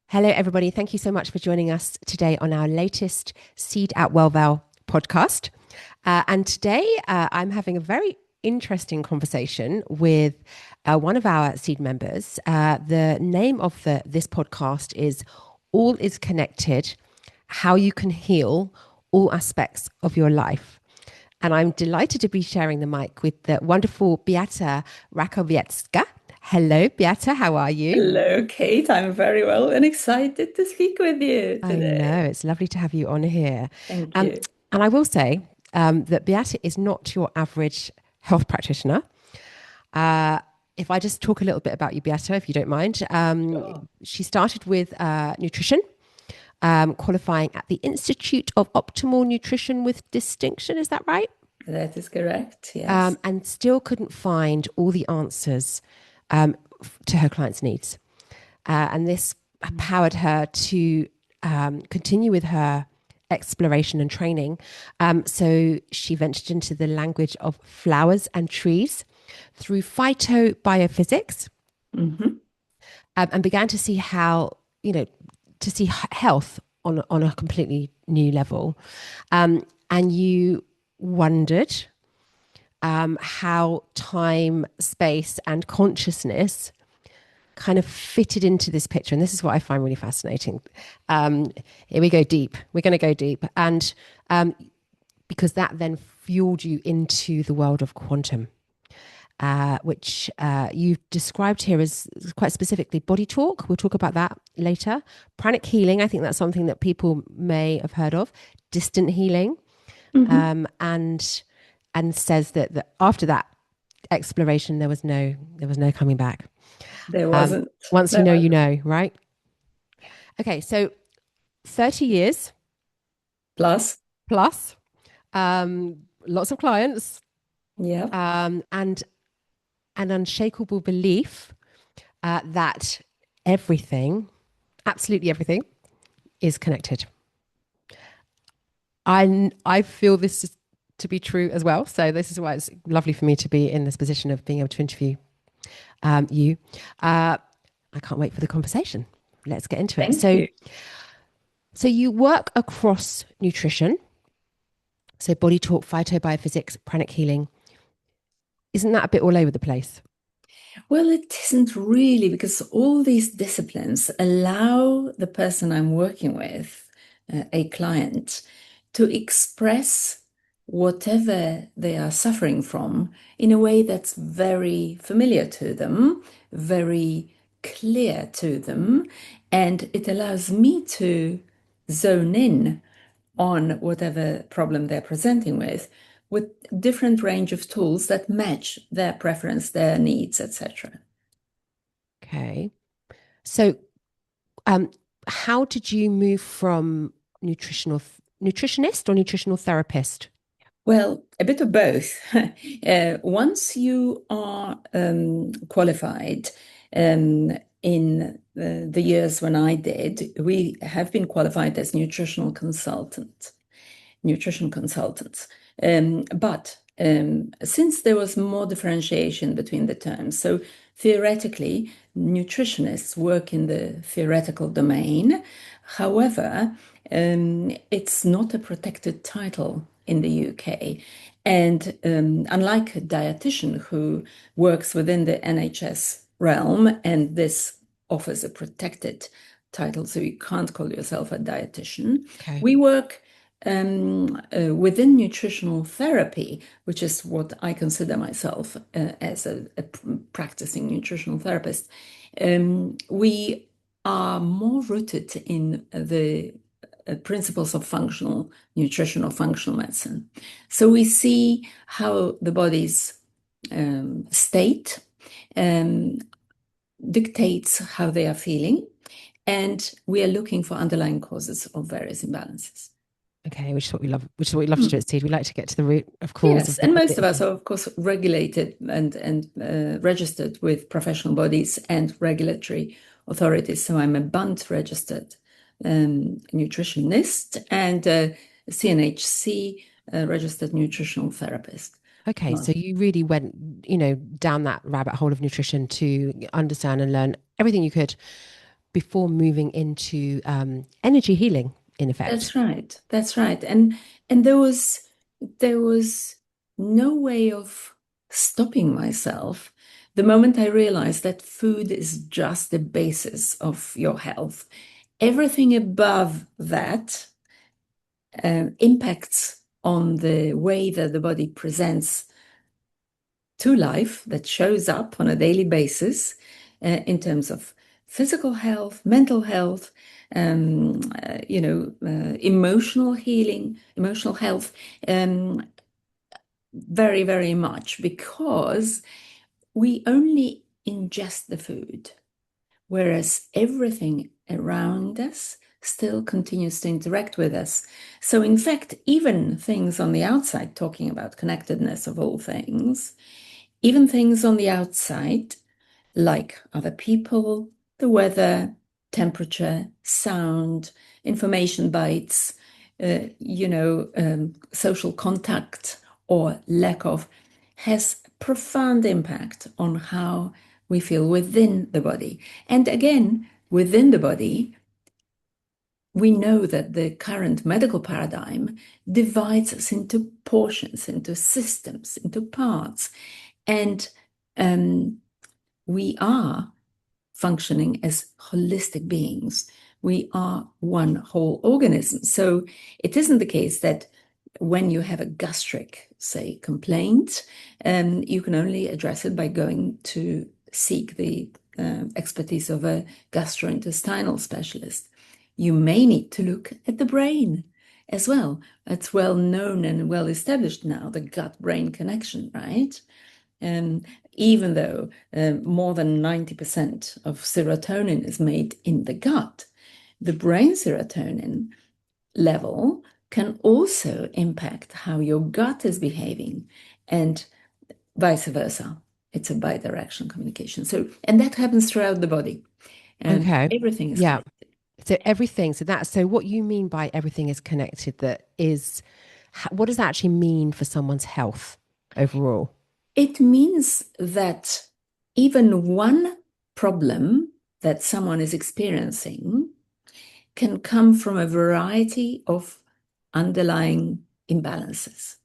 Hello, everybody. Thank you so much for joining us today on our latest Seed at Wellval podcast. And today I'm having a very interesting conversation with one of our seed members. The name of this podcast is All is Connected: How You Can Heal All Aspects of Your Life. And I'm delighted to be sharing the mic with the wonderful Beata Rachowiecka. Hello, Beata. How are you? Hello, Kate. I'm very well and excited to speak with you I know. today. It's lovely to have you on here. Thank Um, you. and I will say that Beata is not your average health practitioner. Uh, if I just talk a little bit about you, Beata, if you don't mind, Sure. she started with nutrition, qualifying at the Institute of Optimal Nutrition with Distinction. Is that right? That is correct. Yes. And still couldn't find all the answers to her clients' needs. And this empowered her to continue with her exploration and training. So she ventured into the language of flowers and trees through phytobiophysics, Hmm. and began to see how, to see health on a completely new level. And you wondered how time, space, and consciousness kind of fitted into this picture. And this is what I find really fascinating. Here we go deep. We're going to go deep. And because that then fueled you into the world of quantum, which you've described here as quite specifically BodyTalk. We'll talk about that later. Pranic Healing, I think that's something that people may have heard of. Distant healing, Hmm. and says that after that exploration, there was no coming back. There wasn't. Once you There know, you wasn't. know, right? Okay, so 30 years Plus. plus, lots of clients, Yeah. and an unshakable belief that everything, absolutely everything, is connected. I feel this is to be true as well. So this is why it's lovely for me to be in this position of being able to interview you. I can't wait for the conversation. Let's get into it. Thank So, you. so you work across nutrition. So body talk, phytobiophysics, pranic healing. Isn't that a bit all over the place? Well, it isn't really because all these disciplines allow the person I'm working with, a client, to express whatever they are suffering from in a way that's very familiar to them, very clear to them, and it allows me to zone in on whatever problem they're presenting with different range of tools that match their preference, their needs, etc. Okay. So, um, how did you move from nutritionist or nutritional therapist? Well, a bit of both. Once you are qualified, in the years when I did, we have been qualified as nutrition consultants. But since there was more differentiation between the terms, so theoretically, nutritionists work in the theoretical domain. However, it's not a protected title in the UK. And unlike a dietitian who works within the NHS realm, and this offers a protected title, so you can't call yourself a dietitian, Okay. we work within nutritional therapy, which is what I consider myself as a practicing nutritional therapist. We are more rooted in the principles of functional nutrition or functional medicine. So we see how the body's state um, dictates how they are feeling, and we are looking for underlying causes of various imbalances. Okay, which is what we love. Which is what we love to do at Seed. We like to get to the root of cause Yes, of the and of most the of us issue. are, of course, regulated and registered with professional bodies and regulatory authorities. So I'm a BUNT registered nutritionist and a CNHC registered nutritional therapist. Okay, Well, so you really went, down that rabbit hole of nutrition to understand and learn everything you could before moving into energy healing, in effect. That's right. That's right. And there was no way of stopping myself the moment I realized that food is just the basis of your health. Everything above that impacts on the way that the body presents to life, that shows up on a daily basis in terms of physical health, mental health, emotional healing, emotional health, um, very, very much because we only ingest the food, whereas everything around us still continues to interact with us. So, in fact, even things on the outside, talking about connectedness of all things, even things on the outside, like other people, the weather, temperature, sound, information bites, social contact or lack of, has profound impact on how we feel within the body. And again, within the body, we know that the current medical paradigm divides us into portions, into systems, into parts. And we are functioning as holistic beings. We are one whole organism. So it isn't the case that when you have a gastric, say, complaint, you can only address it by going to seek the expertise of a gastrointestinal specialist. You may need to look at the brain as well. It's well known and well established now, the gut-brain connection, right? Even though more than 90% of serotonin is made in the gut, the brain serotonin level can also impact how your gut is behaving and vice versa. It's a bidirectional communication. So, and that happens throughout the body. Okay. Everything is Yeah. connected. So everything. So what you mean by everything is connected, that is, what does that actually mean for someone's health overall? It means that even one problem that someone is experiencing can come from a variety of underlying imbalances.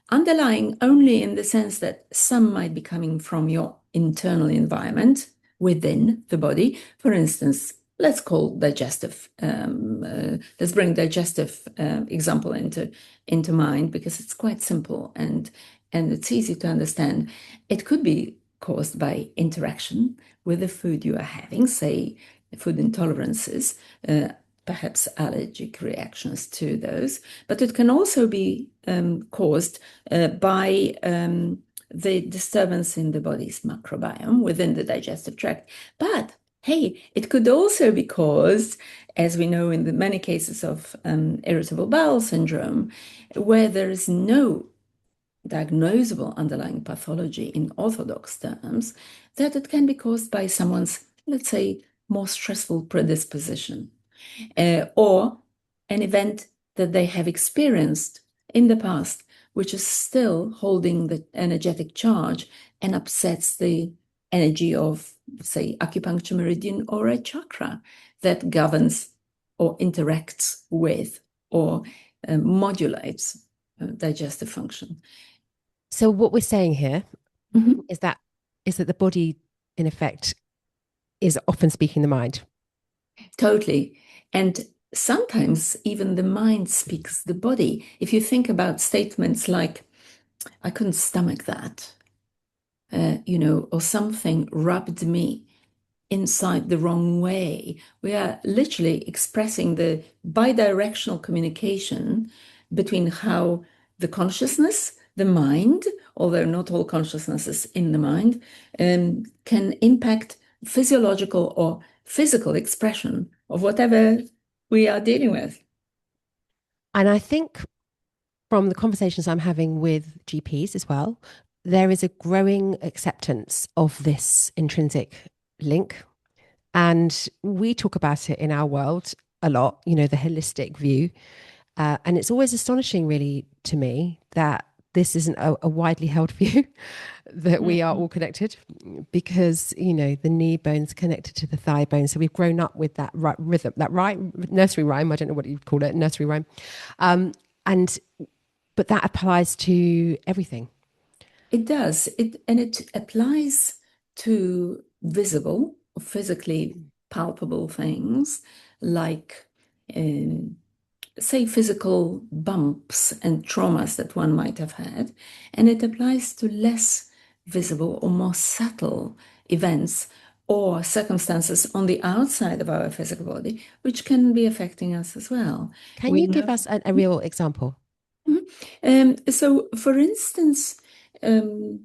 Underlying only in the sense that some might be coming from your internal environment within the body. For instance, let's bring digestive example into mind because it's quite simple and it's easy to understand. It could be caused by interaction with the food you are having, say food intolerances, perhaps allergic reactions to those, but it can also be caused by the disturbance in the body's microbiome within the digestive tract. But hey, it could also be caused, as we know in the many cases of irritable bowel syndrome, where there is no diagnosable underlying pathology in orthodox terms, that it can be caused by someone's, let's say, more stressful predisposition or an event that they have experienced in the past, which is still holding the energetic charge and upsets the energy of, say, acupuncture meridian or a chakra that governs or interacts with or modulates digestive function. So what we're saying here Mhm. is that the body, in effect, is often speaking the mind. Totally. And sometimes even the mind speaks the body. If you think about statements like, I couldn't stomach that, or something rubbed me inside the wrong way. We are literally expressing the bidirectional communication between how the consciousness, the mind, although not all consciousness is in the mind, can impact physiological or physical expression of whatever we are dealing with. And I think from the conversations I'm having with GPs as well, there is a growing acceptance of this intrinsic link. And we talk about it in our world a lot, the holistic view. And it's always astonishing, really, to me, that this isn't a widely held view that we are Mm. all connected, because the knee bone's connected to the thigh bone. So we've grown up with that rhythm, that nursery rhyme. I don't know what you'd call it, nursery rhyme. And but that applies to everything. It does. It applies to visible, physically palpable things like, um, say, physical bumps and traumas that one might have had. And it applies to less visible or more subtle events or circumstances on the outside of our physical body, which can be affecting us as well. Can We you give know. us a real example? So, for instance, um,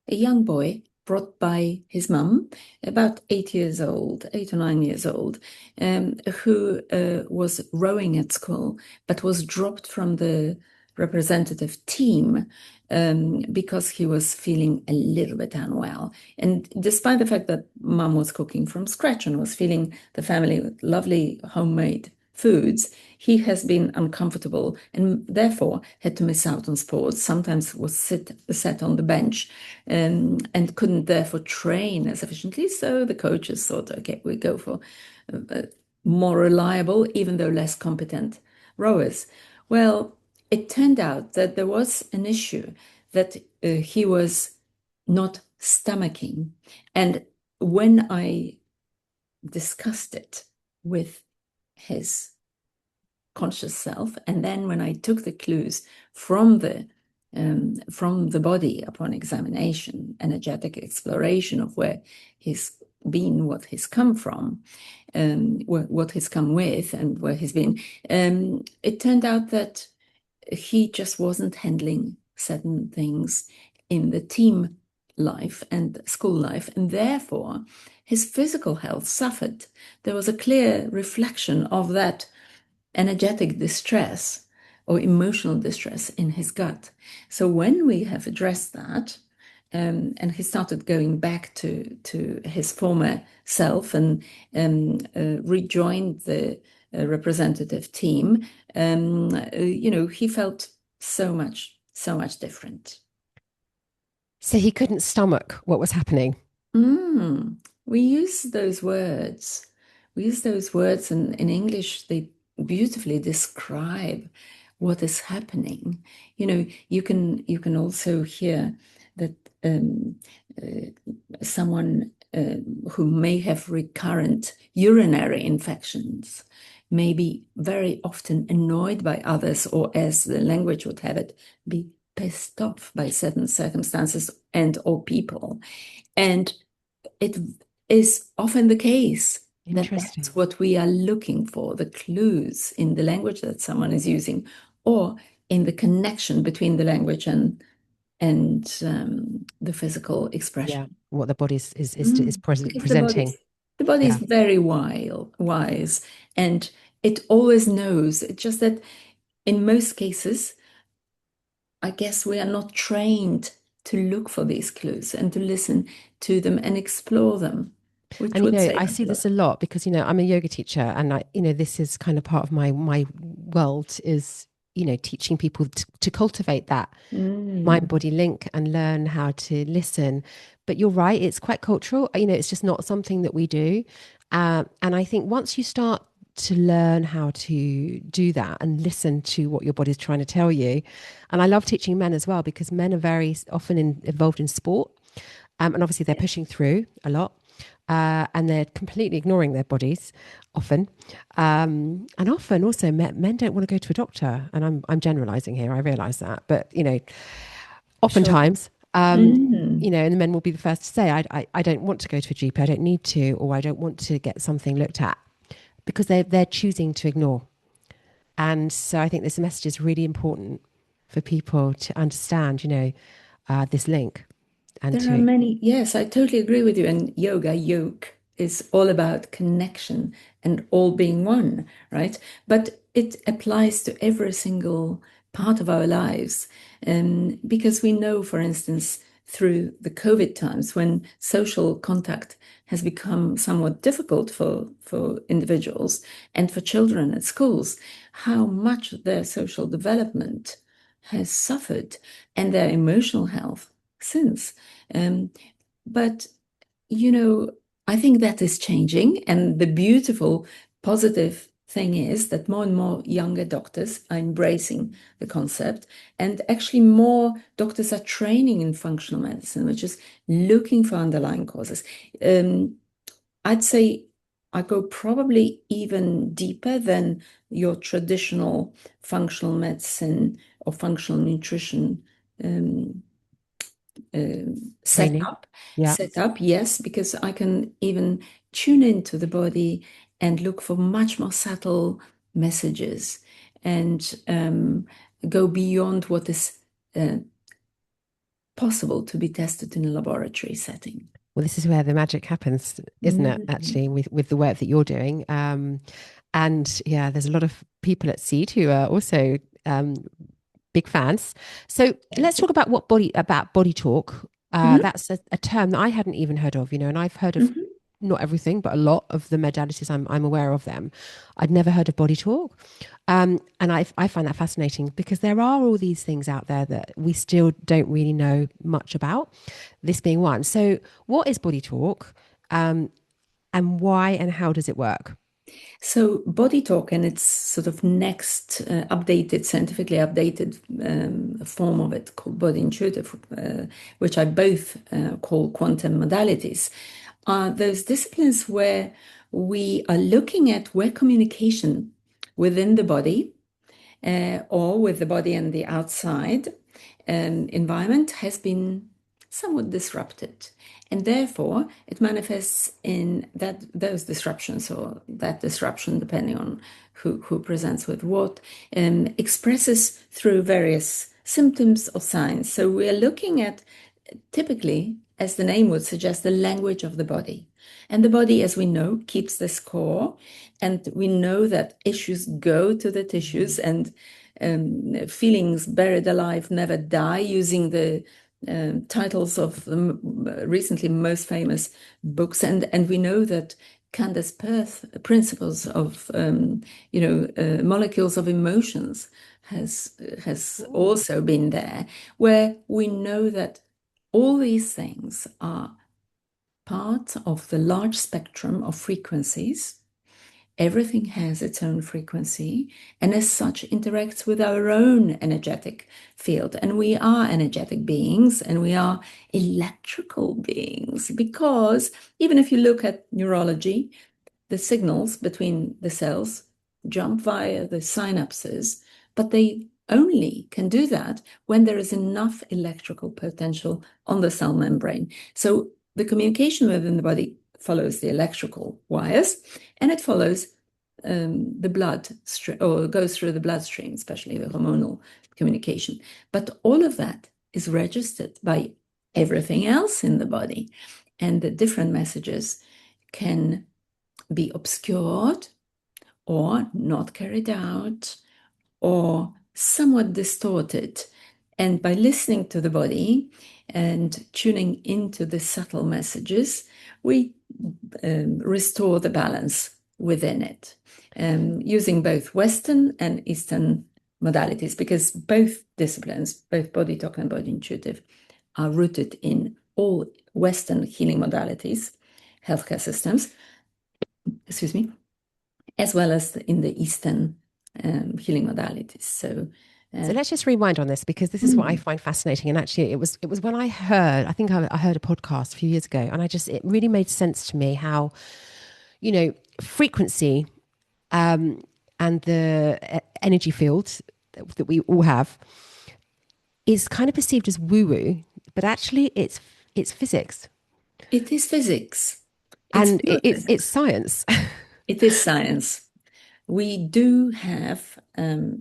a young boy brought by his mum, about 8 years old, 8 or 9 years old, who was rowing at school, but was dropped from the representative team because he was feeling a little bit unwell. And despite the fact that mum was cooking from scratch and was feeding the family with lovely homemade foods, he has been uncomfortable and therefore had to miss out on sports. Sometimes was sat on the bench and couldn't therefore train as efficiently. So the coaches thought, okay, we go for more reliable, even though less competent rowers. Well, it turned out that there was an issue that he was not stomaching. And when I discussed it with his conscious self, and then when I took the clues from the body upon examination, energetic exploration of where he's been, what he's come from, what he's come with, and where he's been, it turned out that he just wasn't handling certain things in the team life and school life, and therefore his physical health suffered. There was a clear reflection of that energetic distress or emotional distress in his gut. So when we have addressed that, and he started going back to his former self and rejoined the representative team, he felt so much different. So he couldn't stomach what was happening. Mm, we use those words. We use those words, and in English, they beautifully describe what is happening. You can also hear that someone who may have recurrent urinary infections may be very often annoyed by others, or as the language would have it, be pissed off by certain circumstances and or people. And it is often the case that Interesting. that's what we are looking for, the clues in the language that someone is using, or in the connection between the language and the physical Yeah. expression. What the body is Because presenting. the body is Yeah. very wise, and it always knows. It's just that in most cases, I guess we are not trained to look for these clues and to listen to them and explore them, which And would save I us see a lot. this a lot because I'm a yoga teacher, and this is kind of part of my world is teaching people to cultivate that mind Mm. body link and learn how to listen. But you're right, it's quite cultural. It's just not something that we do. And I think once you start to learn how to do that and listen to what your body's trying to tell you, and I love teaching men as well because men are very often involved in sport, and obviously they're pushing through a lot. And they're completely ignoring their bodies often. And often also men don't want to go to a doctor. And I'm generalizing here, I realize that. But, Sure. oftentimes, Mm. and the men will be the first to say, I don't want to go to a GP, I don't need to, or I don't want to get something looked at because they're choosing to ignore. And so I think this message is really important for people to understand, this link and There are to, many, yes, I totally agree with you. And yoga is all about connection and all being one, right? But it applies to every single part of our lives. Because we know, for instance, through the COVID times when social contact has become somewhat difficult for individuals and for children at schools, how much their social development has suffered and their emotional health since. Um, but, you know, I think that is changing. And the beautiful, positive thing is that more and more younger doctors are embracing the concept. And actually, more doctors are training in functional medicine, which is looking for underlying causes. I'd say I go probably even deeper than your traditional functional medicine or functional nutrition um, Training. setup. Yeah. Setup, yes, because I can even tune into the body and look for much more subtle messages and go beyond what is uh, possible to be tested in a laboratory setting. Well, this is where the magic happens, isn't it? Mhm. Actually, with the work that you're doing, and yeah, there's a lot of people at Seed who are also um, big fans. So let's Yes. talk about body talk. Mhm. That's a term that I hadn't even heard of, and I've heard of Mhm. not everything, but a lot of the modalities. I'm aware of them. I'd never heard of body talk, and I find that fascinating because there are all these things out there that we still don't really know much about. This being one. So, what is body talk, and why and how does it work? So BodyTalk and its sort of next updated, scientifically updated form of it called Body Intuitive, which I both call quantum modalities, are those disciplines where we are looking at where communication within the body or with the body and the outside environment has been somewhat disrupted. And therefore, it manifests in that those disruptions or that disruption, depending on who presents with what, expresses through various symptoms or signs. So we are looking at typically, as the name would suggest, the language of the body. And the body, as we know, keeps the score. And we know that issues go to the tissues and feelings buried alive never die, using the titles of the recently most famous books. And we know that Candace Perth principles of molecules of emotions has Ooh. also been there, where we know that all these things are part of the large spectrum of frequencies. Everything has its own frequency and, as such, interacts with our own energetic field. And we are energetic beings and we are electrical beings because even if you look at neurology, the signals between the cells jump via the synapses, but they only can do that when there is enough electrical potential on the cell membrane. So the communication within the body follows the electrical wires and it follows the blood or goes through the bloodstream, especially the hormonal communication. But all of that is registered by everything else in the body, and the different messages can be obscured or not carried out or somewhat distorted. And by listening to the body and tuning into the subtle messages, we restore the balance within it, using both Western and Eastern modalities, because both disciplines, both body talk and body intuitive, are rooted in all Western healing modalities, healthcare systems, excuse me, as well as in the Eastern healing modalities. So, So uh, let's just rewind on this because this is what I mm, find fascinating. And actually, it was when I think I heard a podcast a few years ago, and it really made sense to me how frequency and the energy field that we all have is kind of perceived as woo woo, but actually it's physics it is physics. It's and pure it's physics. science. It is science. We do have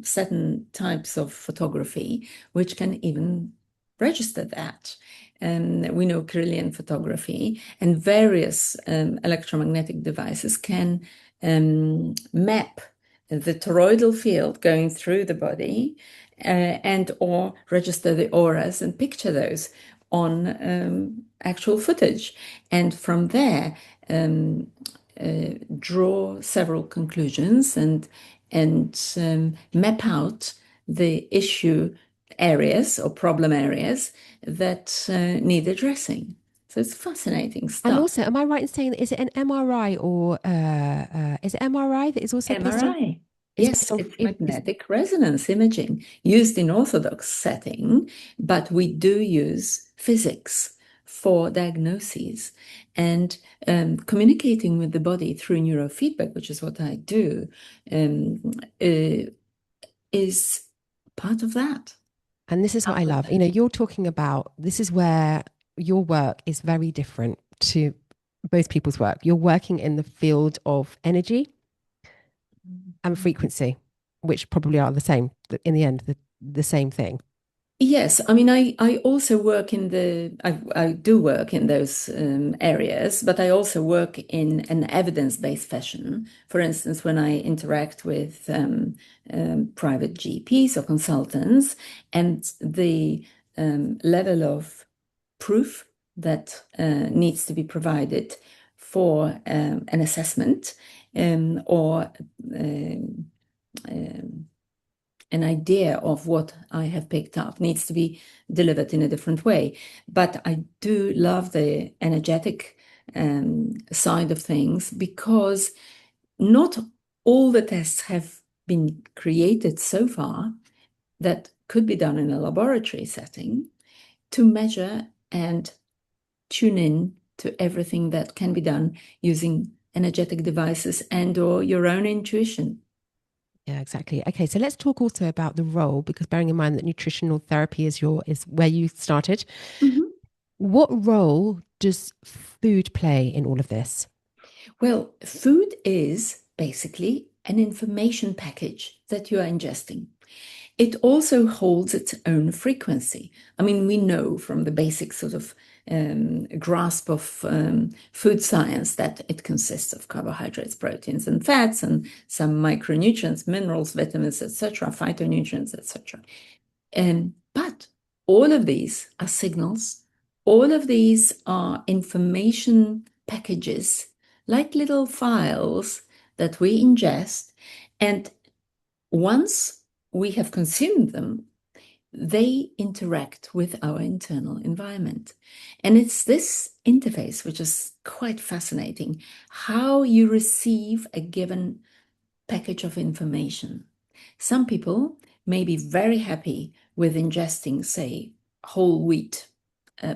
certain types of photography which can even register that. We know Kirlian photography and various electromagnetic devices can map the toroidal field going through the body and or register the auras and picture those on actual footage. And from there, draw several conclusions and map out the issue areas or problem areas that need addressing. So it's fascinating And stuff. also, am I right in saying that is it an MRI or is it MRI that is also based on MRI. is Yes, based on it's magnetic resonance imaging used in orthodox setting, but we do use physics for diagnoses and communicating with the body through neurofeedback, which is what I do, um, uh, is part of that. and this is what Part I of love. that. You're talking about this is where your work is very different to both people's work. You're working in the field of energy and frequency, which probably are the same in the end, the same thing. Yes, I mean, I also work in I do work in those areas, but I also work in an evidence-based fashion. For instance, when I interact with private GPs or consultants, and the level of proof that needs to be provided for an assessment or um, um, an idea of what I have picked up needs to be delivered in a different way. But I do love the energetic side of things because not all the tests have been created so far that could be done in a laboratory setting to measure and tune in to everything that can be done using energetic devices and or your own intuition. Yeah, exactly. Okay, so let's talk also about the role, because bearing in mind that nutritional therapy is where you started. Mhm. What role does food play in all of this? Well, food is basically an information package that you are ingesting. It also holds its own frequency. I mean, we know from the basic sort of grasp of food science that it consists of carbohydrates, proteins, and fats, and some micronutrients, minerals, vitamins, etc., phytonutrients, etc. But all of these are signals. All of these are information packages, like little files that we ingest. And once we have consumed them, they interact with our internal environment. And it's this interface which is quite fascinating, how you receive a given package of information. Some people may be very happy with ingesting, say, whole wheat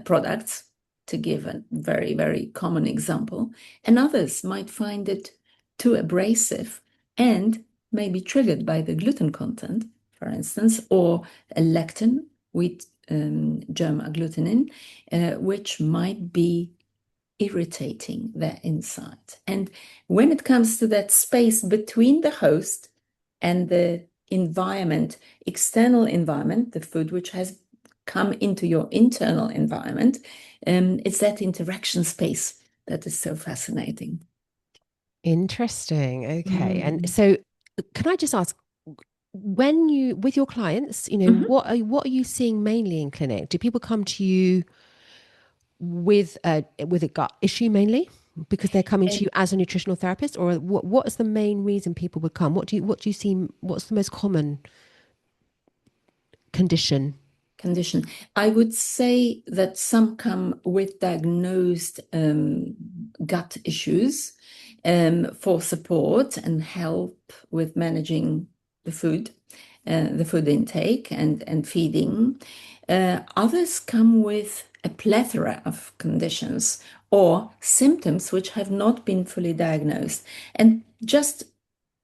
products, to give a very, very common example, and others might find it too abrasive and may be triggered by the gluten content, for instance, or a lectin, wheat germ agglutinin, which might be irritating their insight. And when it comes to that space between the host and the environment, external environment, the food which has come into your internal environment, it's that interaction space that is so fascinating. Interesting. Okay. And Mm. so can I just ask, when you with your clients, Mhm. what are you seeing mainly in clinic? Do people come to you with a gut issue mainly because they're coming to you And as a nutritional therapist, or what is the main reason people would come? What do you see? What's the most common condition? condition. I would say that some come with diagnosed gut issues for support and help with managing the food intake and feeding. Others come with a plethora of conditions or symptoms which have not been fully diagnosed. And just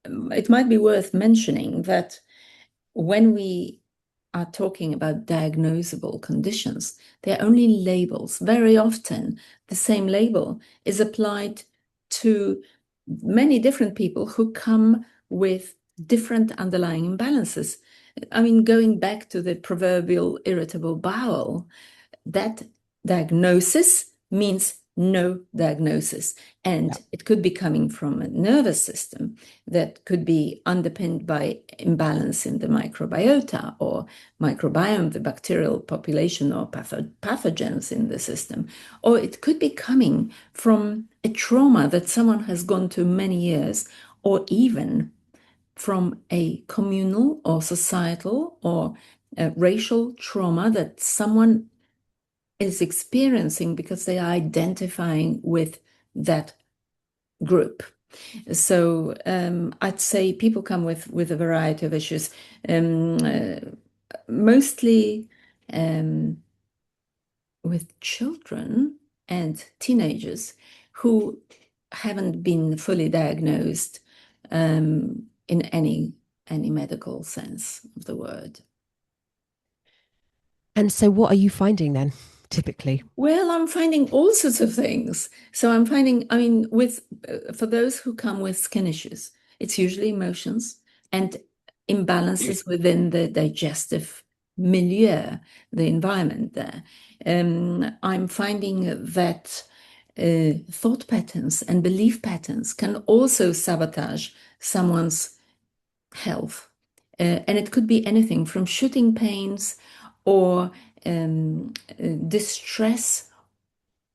it might be worth mentioning that when we are talking about diagnosable conditions, they're only labels. Very often, the same label is applied to many different people who come with different underlying imbalances. I mean, going back to the proverbial irritable bowel, that diagnosis means no diagnosis. Yeah. And it could be coming from a nervous system that could be underpinned by imbalance in the microbiota or microbiome, the bacterial population or pathogens in the system. Or it could be coming from a trauma that someone has gone through many years, or even from a communal or societal or racial trauma that someone is experiencing because they are identifying with that group. So I'd say people come with a variety of issues, mostly with children and teenagers who haven't been fully diagnosed in any medical sense of the word. And so what are you finding then, typically? Well, I'm finding all sorts of things. So I'm finding, I mean, with for those who come with skin issues, it's usually emotions and imbalances within the digestive milieu, the environment there. I'm finding that thought patterns and belief patterns can also sabotage someone's health. And it could be anything from shooting pains or distress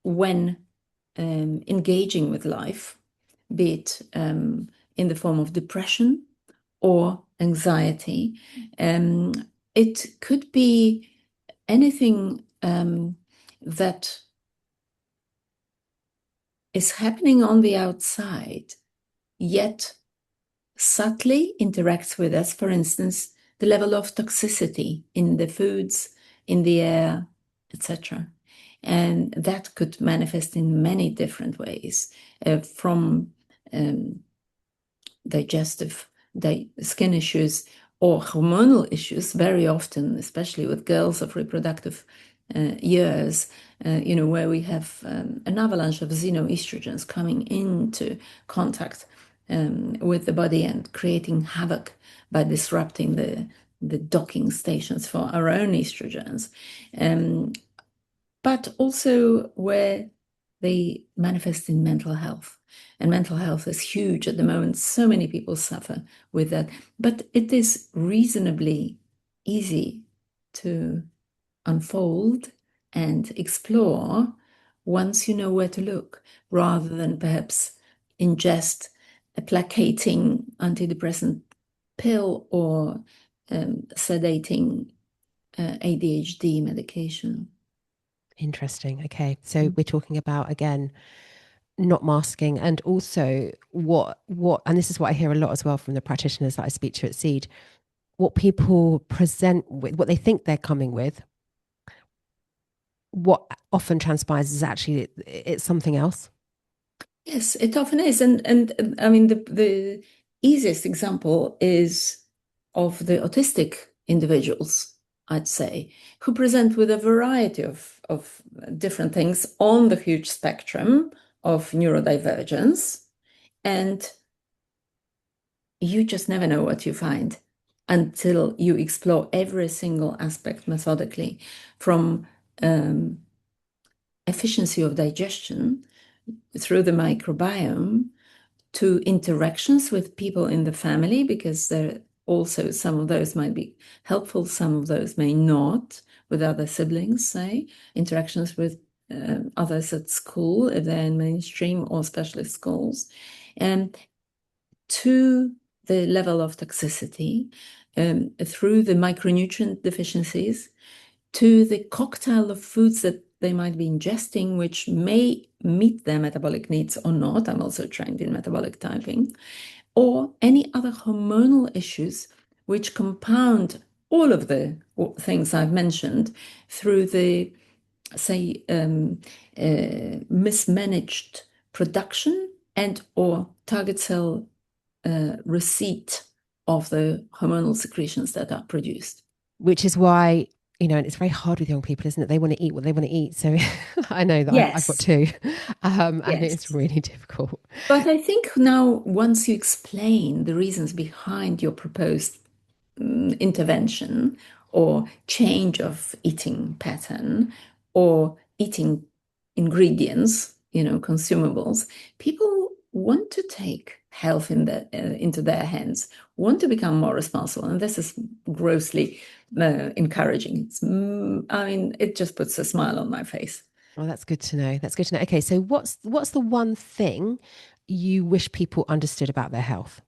when engaging with life, be it in the form of depression or anxiety. Um, it could be anything that is happening on the outside, yet subtly interacts with us. For instance, the level of toxicity in the foods, in the air, etc. And that could manifest in many different ways, from um, digestive, skin issues, or hormonal issues, very often, especially with girls of reproductive years, where we have an avalanche of xenoestrogens coming into contact with the body and creating havoc by disrupting the docking stations for our own estrogens. But also where they manifest in mental health. And mental health is huge at the moment. So many people suffer with that. But it is reasonably easy to unfold and explore once you know where to look, rather than perhaps ingest a placating antidepressant pill or sedating ADHD medication. Interesting. Okay. So we're talking about, again, not masking, and also and this is what I hear a lot as well from the practitioners that I speak to at Seed, what people present with, what they think they're coming with, what often transpires is actually it's something else. Yes, it often is. And I mean, the easiest example is of the autistic individuals, I'd say, who present with a variety of different things on the huge spectrum of neurodivergence. And you just never know what you find until you explore every single aspect methodically, from efficiency of digestion through the microbiome to interactions with people in the family, because there also some of those might be helpful, some of those may not, with other siblings, say, interactions with others at school, if they're in mainstream or specialist schools, and to the level of toxicity, through the micronutrient deficiencies, to the cocktail of foods that they might be ingesting, which may meet their metabolic needs or not. I'm also trained in metabolic typing, or any other hormonal issues which compound all of the things I've mentioned through the, say, mismanaged production and or target cell receipt of the hormonal secretions that are produced. Which is why, and it's very hard with young people, isn't it? They want to eat what they want to eat. So I know that I've got Yes, two, and it's yes. really difficult. But I think now, once you explain the reasons behind your proposed intervention or change of eating pattern or eating ingredients, consumables, people want to take health into their hands, want to become more responsible. And this is grossly encouraging. I mean, it just puts a smile on my face. Well, that's good to know. That's good to know. Okay, so what's the one thing you wish people understood about their health?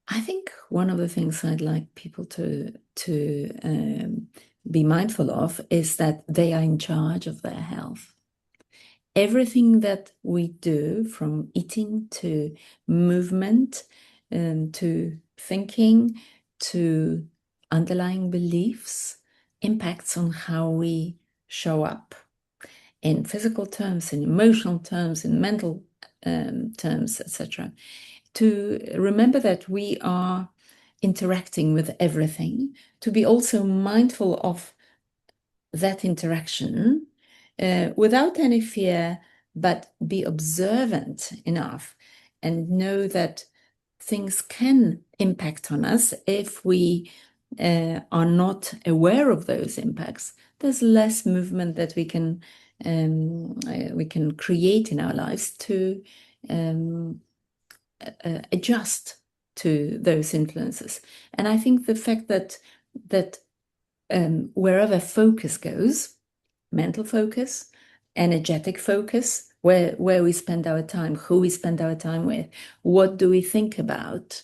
I think one of the things I'd like people to be mindful of is that they are in charge of their health. Everything that we do, from eating to movement, to thinking, to underlying beliefs, impacts on how we show up in physical terms, in emotional terms, in mental terms, etc. To remember that we are interacting with everything, to be also mindful of that interaction without any fear, but be observant enough and know that things can impact on us if we are not aware of those impacts. There's less movement that we can create in our lives to adjust to those influences. And I think the fact that wherever focus goes, mental focus, energetic focus, where we spend our time, who we spend our time with, what do we think about,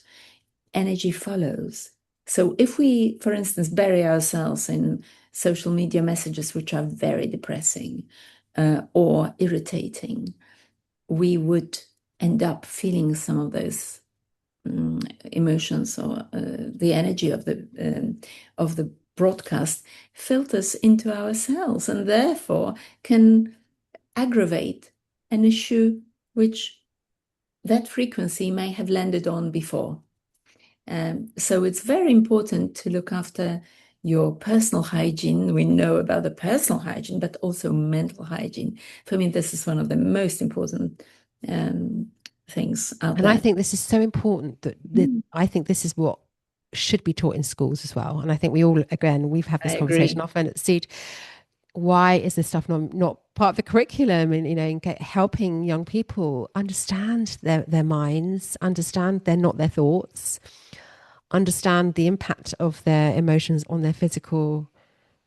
energy follows. So if we, for instance, bury ourselves in social media messages which are very depressing or irritating, we would end up feeling some of those emotions, or the energy of the broadcast filters into our cells, and therefore can aggravate an issue which that frequency may have landed on before. So it's very important to look after your personal hygiene. We know about the personal hygiene, but also mental hygiene. For me, this is one of the most important things out And I there. think this is so important that Mm, I think this is what should be taught in schools as well. And I think we all, again, we've had I this conversation agree. often at Seed. Why is this stuff not part of the curriculum? And, helping young people understand their minds, understand they're not their thoughts, understand the impact of their emotions on their physical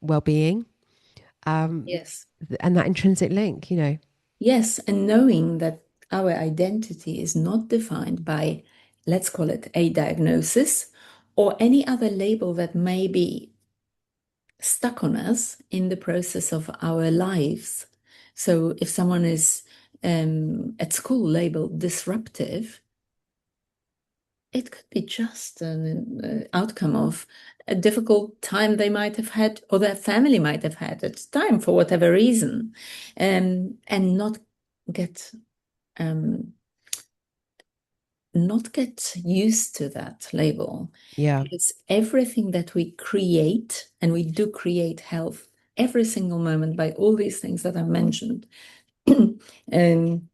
well-being, Yes. and that intrinsic link. Yes, and knowing that our identity is not defined by, let's call it a diagnosis or any other label that may be stuck on us in the process of our lives. So if someone is at school labeled disruptive, it could be just an outcome of a difficult time they might have had, or their family might have had at the time for whatever reason, and get um, not get used to that label, Yeah, because everything that we create, and we do create health every single moment by all these things that I mentioned, um,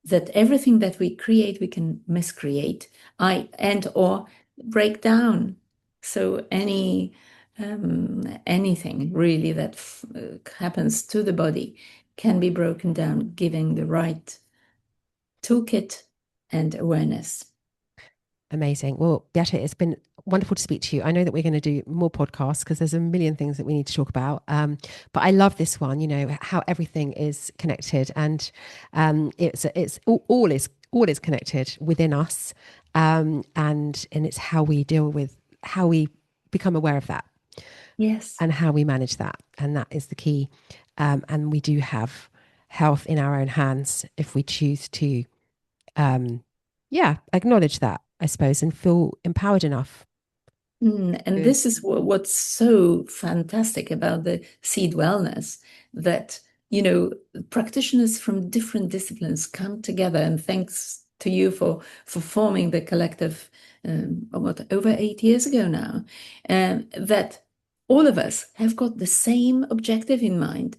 that everything that we create, we can miscreate, and or break down. So anything really that happens to the body can be broken down, giving the right toolkit and awareness. amazing. Well, Beata, it's been wonderful to speak to you. I know that we're going to do more podcasts because there's a million things that we need to talk about. But I love this one. How everything is connected, and it's all is connected within us, and it's how we deal with how we become aware of that Yes. and how we manage that, and that is the key. And we do have health in our own hands if we choose to, yeah, acknowledge that, I suppose, and feel empowered enough. And to- this is what's so fantastic about the seed wellness, that, practitioners from different disciplines come together. And thanks to you for forming the collective, over 8 years ago now, that all of us have got the same objective in mind.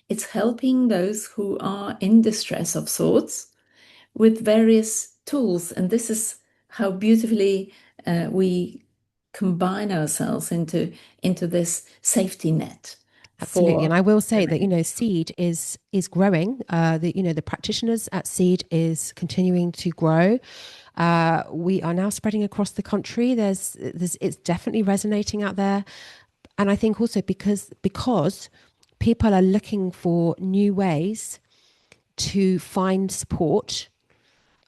It's helping those who are in distress of sorts with various tools. And this is how beautifully we combine ourselves into this safety net Absolutely. for And I will say that, women. Seed is growing. The practitioners at Seed is continuing to grow. We are now spreading across the country. It's definitely resonating out there. And I think also because people are looking for new ways to find support,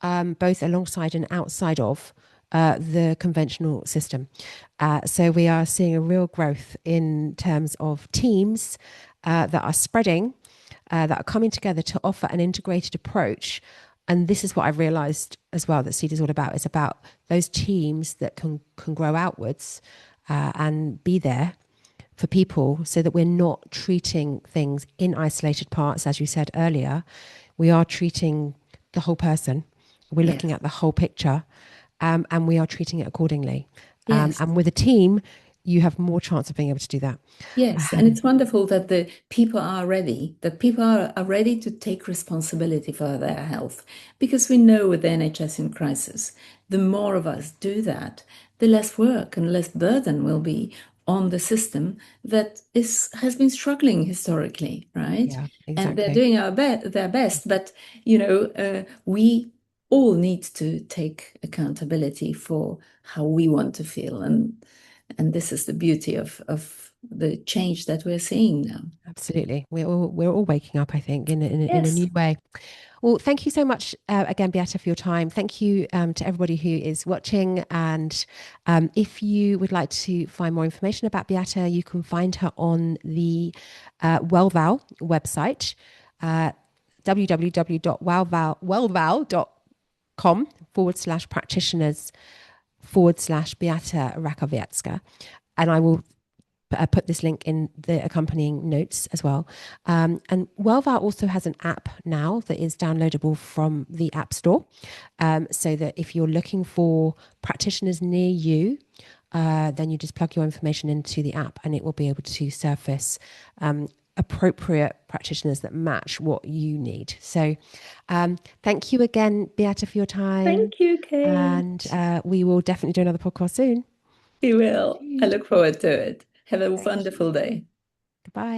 both alongside and outside of the conventional system. So we are seeing a real growth in terms of teams that are spreading, that are coming together to offer an integrated approach. And this is what I've realized as well that Seed is all about. It's about those teams that can grow outwards and be there for people so that we're not treating things in isolated parts, as you said earlier. We are treating the whole person. We're looking Yes. at the whole picture, and we are treating it accordingly. Yes. And with a team, you have more chance of being able to do that. Yes, and it's wonderful that the people are ready, that people are ready to take responsibility for their health. Because we know with the NHS in crisis, the more of us do that, the less work and less burden will be on the system that has been struggling historically, right? Yeah, And they're exactly. doing their best, but we all need to take accountability for how we want to feel, and this is the beauty of the change that we're seeing now. Absolutely. We're all waking up, I think, in a Yes. new way. Well, thank you so much again, Beata, for your time. Thank you to everybody who is watching. And if you would like to find more information about Beata, you can find her on the WellVal website, www.wellval.com/practitioners /Beata Rachowiecka. And I will put this link in the accompanying notes as well. And WellVal also has an app now that is downloadable from the App Store. So that if you're looking for practitioners near you, then you just plug your information into the app and it will be able to surface appropriate practitioners that match what you need. So thank you again, Beata, for your time. Thank you, Kate. And we will definitely do another podcast soon. We will. I Indeed. look forward to it. Have a Thank you. wonderful day. Goodbye.